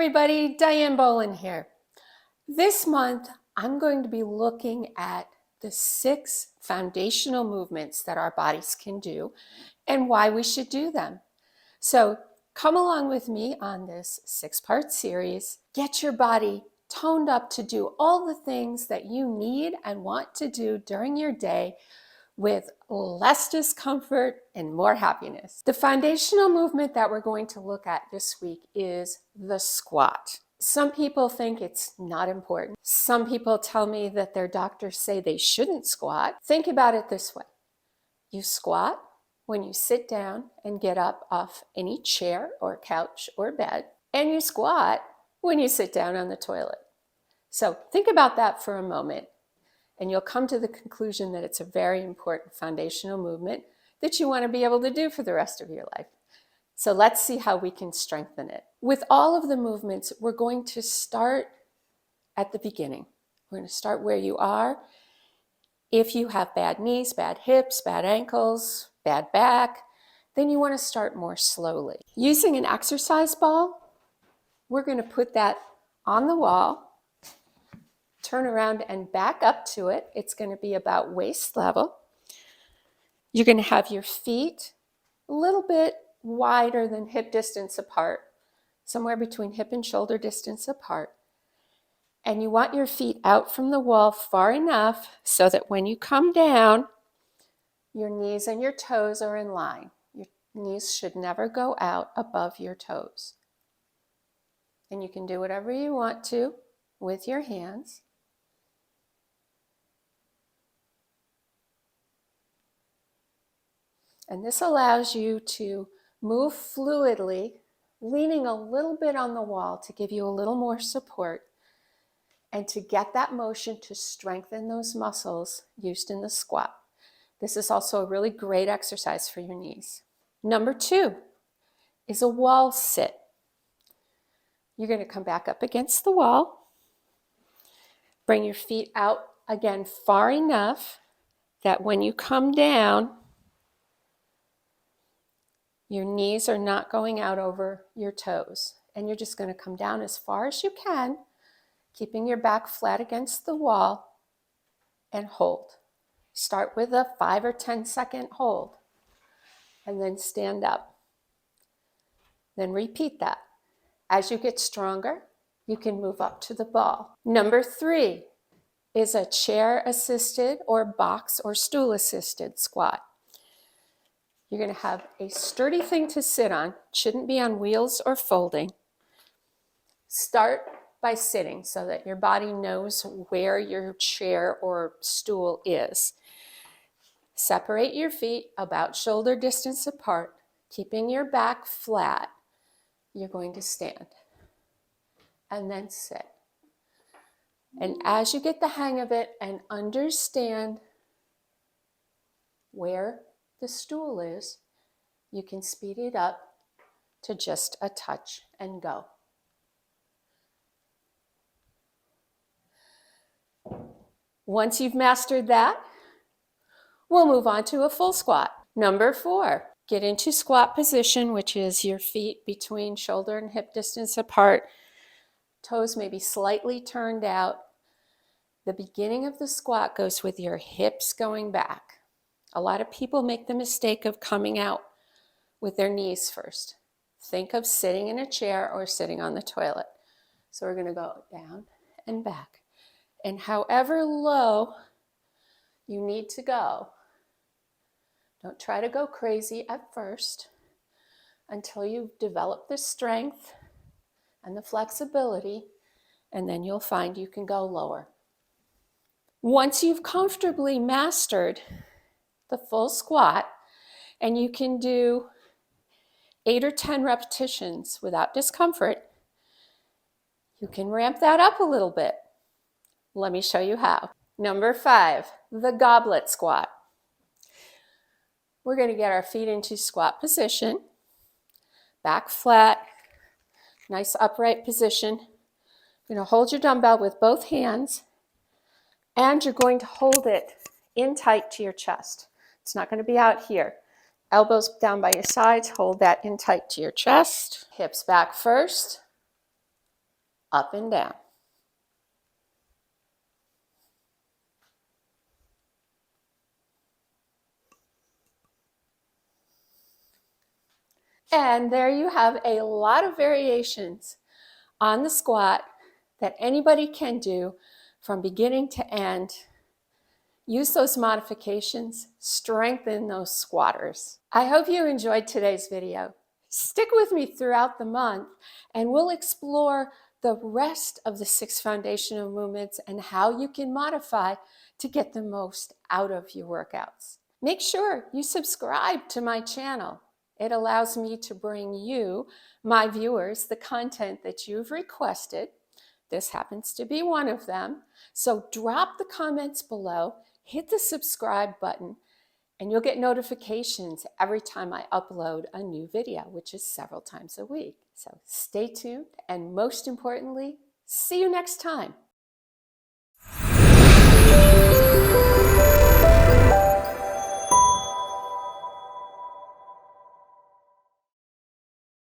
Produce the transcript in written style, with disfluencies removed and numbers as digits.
everybody, Diane Bolin here. This month, I'm going to be looking at the 6 foundational movements that our bodies can do and why we should do them. So come along with me on this 6-part series. Get your body toned up to do all the things that you need and want to do during your day with less discomfort and more happiness. The foundational movement that we're going to look at this week is the squat. Some people think it's not important. Some people tell me that their doctors say they shouldn't squat. Think about it this way. You squat when you sit down and get up off any chair or couch or bed, and you squat when you sit down on the toilet. So think about that for a moment, and you'll come to the conclusion that it's a very important foundational movement that you want to be able to do for the rest of your life. So let's see how we can strengthen it. With all of the movements, we're going to start at the beginning. We're going to start where you are. If you have bad knees, bad hips, bad ankles, bad back, then you want to start more slowly. Using an exercise ball, we're going to put that on the wall, turn around and back up to it. It's going to be about waist level. You're going to have your feet a little bit wider than hip distance apart, somewhere between hip and shoulder distance apart. And you want your feet out from the wall far enough so that when you come down, your knees and your toes are in line. Your knees should never go out above your toes. And you can do whatever you want to with your hands. And this allows you to move fluidly, leaning a little bit on the wall to give you a little more support and to get that motion to strengthen those muscles used in the squat. This is also a really great exercise for your knees. Number 2 is a wall sit. You're going to come back up against the wall, bring your feet out again far enough that when you come down, your knees are not going out over your toes, and you're just going to come down as far as you can, keeping your back flat against the wall, and hold. Start with a 5 or 10 second hold, and then stand up. Then repeat that. As you get stronger, you can move up to the ball. Number 3 is a chair-assisted or box or stool-assisted squat. You're going to have a sturdy thing to sit on. It shouldn't be on wheels or folding. Start by sitting so that your body knows where your chair or stool is. Separate your feet about shoulder distance apart, keeping your back flat. You're going to stand and then sit. And as you get the hang of it and understand where the stool is, you can speed it up to just a touch and go. Once you've mastered that, we'll move on to a full squat. Number 4, get into squat position, which is your feet between shoulder and hip distance apart, toes may be slightly turned out. The beginning of the squat goes with your hips going back. A lot of people make the mistake of coming out with their knees first. Think of sitting in a chair or sitting on the toilet. So we're going to go down and back. And however low you need to go, don't try to go crazy at first until you've developed the strength and the flexibility, and then you'll find you can go lower. Once you've comfortably mastered the full squat, and you can do 8 or 10 repetitions without discomfort, you can ramp that up a little bit. Let me show you how. Number 5, the goblet squat. We're going to get our feet into squat position, back flat, nice upright position. You're going to hold your dumbbell with both hands, and you're going to hold it in tight to your chest. It's not going to be out here. Elbows down by your sides, hold that in tight to your chest. Hips back first. up and down. And there you have a lot of variations on the squat that anybody can do from beginning to end. Use those modifications, strengthen those squatters. I hope you enjoyed today's video. Stick with me throughout the month and we'll explore the rest of the 6 foundational movements and how you can modify to get the most out of your workouts. Make sure you subscribe to my channel. It allows me to bring you, my viewers, the content that you've requested. This happens to be one of them. So drop the comments below, hit the subscribe button, and you'll get notifications every time I upload a new video, which is several times a week. So stay tuned, and most importantly, see you next time.